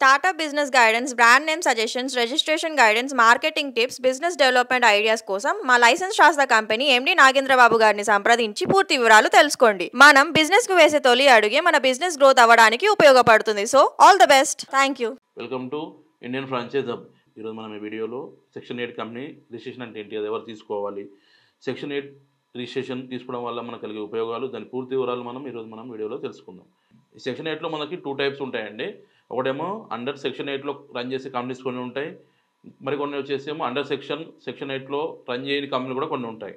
Startup business guidance, brand name suggestions, registration guidance, marketing tips, business development ideas కోసం మా licence శాస్త్ర company MD Nagendra Babu గారిని సంప్రదించి పూర్తి వివరాలు తెలుసుకోండి. మనం బిజినెస్ కు వేసే తొలి అడుగే మన బిజినెస్ గ్రోత్ అవ్వడానికి ఉపయోగపడుతుంది. So all the best. Thank you. Welcome to Indian franchise hub. ఈరోజు మనం ఈ వీడియోలో సెక్షన్ 8 కంపెనీ రిజిస్ట్రేషన్ అంటే ఏంటి, అది ఎవరు తీసుకోవాలి, సెక్షన్ 8 రిజిస్ట్రేషన్ తీసుకోవడం వల్ల మనకు కలిగే ఉపయోగాలు, దాని పూర్తి వివరాలు ఈరోజు మనం వీడియోలో తెలుసుకుందాం. ఈ సెక్షన్ 8లో మనకి 2 టైప్స్ ఉంటాయండి. ఒకటేమో అండర్ సెక్షన్ 8లో రన్ చేసే కంపెనీస్ కొన్ని ఉంటాయి, మరికొన్ని వచ్చేసేమో అండర్ సెక్షన్ 8లో రన్ చేయని కంపెనీలు కూడా కొన్ని ఉంటాయి.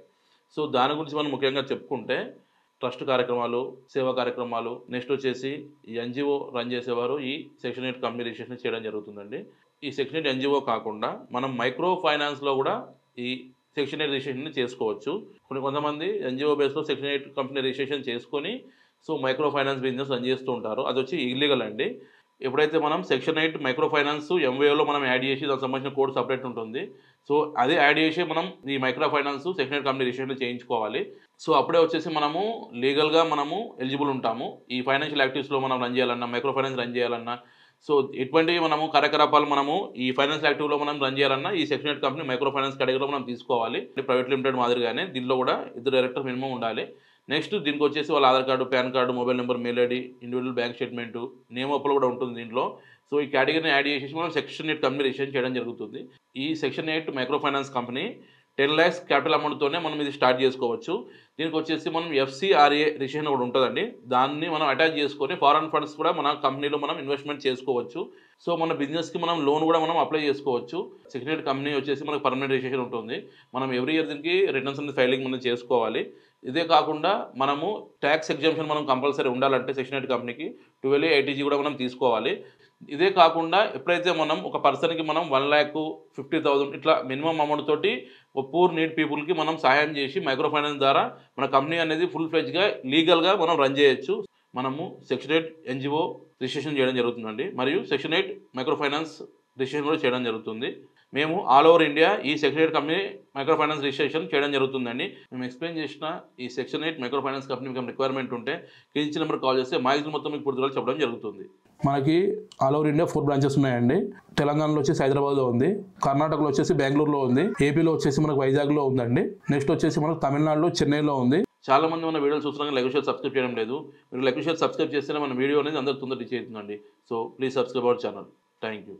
సో దాని గురించి మనం ముఖ్యంగా చెప్పుకుంటే ట్రస్ట్ కార్యక్రమాలు, సేవా కార్యక్రమాలు, నెక్స్ట్ వచ్చేసి ఈ ఎన్జిఓ రన్ చేసేవారు ఈ సెక్షన్ 8 కంపెనీ రిజిస్ట్రేషన్ చేయడం జరుగుతుందండి. ఈ సెక్షన్ 8 ఎన్జిఓ కాకుండా మనం మైక్రో ఫైనాన్స్లో కూడా ఈ సెక్షన్ 8 రిజిస్ట్రేషన్ చేసుకోవచ్చు. కొంతమంది ఎన్జిఓ బేస్లో సెక్షన్ 8 కంపెనీ రిజిస్ట్రేషన్ చేసుకొని so micro finance business run చేస్తూ ఉంటారు. అది వచ్చి ఇల్లీగల్ అండి. ఎప్పుడైతే మనం సెక్షన్ 8 మైక్రో ఫైనాన్స్ ఎంవేలో మనం యాడ్ చేసి దానికి సంబంధించిన కోడ్ సపరేట్ ఉంటుంది. సో అదే యాడ్ చేసి మనం ఈ micro finance section 8 company registration చేయించుకోవాలి. సో అప్పుడే వచ్చేసి మనము లీగల్గా మనము ఎలిజిబుల్ ఉంటాము. ఈ ఫైనాన్షియల్ యాక్టివిటీస్లో మనం రన్ చేయాలన్నా, మైక్రో ఫైనాన్స్ రన్ చేయాలన్నా, సో ఎటువంటివి మనము కార్యకలాపాలు మనము ఈ ఫైనాన్షియల్ యాక్టివ్లో మనం రన్ చేయాలన్నా ఈ సెక్షన్ 8 కంపెనీ మైక్రో ఫైనాన్స్ కేటగిరీలో మనం తీసుకోవాలి. ప్రైవేట్ లిమిటెడ్ మాదిరిగానే దీనిలో కూడా 2 డైరెక్టర్ మినిమం ఉండాలి. నెక్స్ట్ దీనికి వచ్చేసి వాళ్ళ Aadhaar card, pan card, mobile number, mail ID, individual bank statement, name అప్పులు కూడా ఉంటుంది దీంట్లో. సో ఈ కేటగిరీని యాడ్ చేసేసి మనం సెక్షన్ 8 కంపెనీ రిజిస్ట్రేషన్ చేయడం జరుగుతుంది. ఈ section 8 micro finance company 10 lakhs capital అమౌంట్తోనే మనం ఇది స్టార్ట్ చేసుకోవచ్చు. దీనికి వచ్చేసి మనం FCRA రిజిస్ట్రేషన్ కూడా ఉంటుందండి. దాన్ని మనం అటాచ్ చేసుకొని ఫారెన్ ఫండ్స్ కూడా మన కంపెనీలో మనం ఇన్వెస్ట్మెంట్ చేసుకోవచ్చు. సో మన బిజినెస్కి మనం లోన్ కూడా మనం అప్లై చేసుకోవచ్చు. సెక్షన్ 8 కంపెనీ వచ్చేసి మనకు పర్మనెంట్ రిజిస్ట్రేషన్ ఉంటుంది. మనం ఎవ్రీ ఇయర్ దీనికి రిటర్న్స్ అనేది ఫైలింగ్ మనం చేసుకోవాలి. ఇదే కాకుండా మనము ట్యాక్స్ ఎగ్జామ్షన్ మనం కంపల్సరీ ఉండాలంటే సెక్షన్ 8 కంపెనీకి 12A ITG కూడా మనం తీసుకోవాలి. ఇదే కాకుండా ఎప్పుడైతే మనం ఒక పర్సన్కి మనం 1,50,000 ఇట్లా మినిమం అమౌంట్ తోటి ఒక పూర్ నీడ్ పీపుల్కి మనం సహాయం చేసి మైక్రో ఫైనాన్స్ ద్వారా మన కంపెనీ అనేది ఫుల్ ఫ్లెడ్జ్గా లీగల్గా మనం రన్ చేయొచ్చు. మనము సెక్షన్ 8 ఎన్జిఓ రిజిస్ట్రేషన్ చేయడం జరుగుతుందండి, మరియు సెక్షన్ 8 మైక్రో ఫైనాన్స్ రిజిస్ట్రేషన్ కూడా చేయడం జరుగుతుంది. మేము ఆల్ ఓవర్ ఇండియా ఈ section 8 company micro finance registration చేయడం జరుగుతుందండి. మేము ఎక్స్ప్లెయిన్ చేసిన ఈ సెక్షన్ 8 మైక్రో ఫైనాన్స్ కంపెనీ మీకు రిక్వైర్మెంట్ ఉంటే కింది నెంబర్ కాల్ చేస్తే మాక్సిమం మొత్తం మీకు పూర్తిగా చెప్పడం జరుగుతుంది. మనకి ఆల్ ఓవర్ ఇండియా 4 బ్రాంచెస్ ఉన్నాయండి. తెలంగాణలో వచ్చేసి హైదరాబాద్లో ఉంది, కర్ణాటకలో వచ్చేసి బెంగళూరులో ఉంది, ఏపీలో వచ్చేసి మనకు వైజాగ్లో ఉందండి, నెక్స్ట్ వచ్చేసి మనకు తమిళనాడులో చెన్నైలో ఉంది. చాలా మంది మన వీడియోలు చూస్తున్నాక లైక్ షేర్ సబ్స్క్రైబ్ చేయడం లేదు. మీరు లైక్ షేర్ సబ్స్క్రైబ్ చేస్తేనే మన వీడియో అనేది అందరూ తొందరగా రీచ్ అవుతుందండి. So please subscribe our channel. Thank you.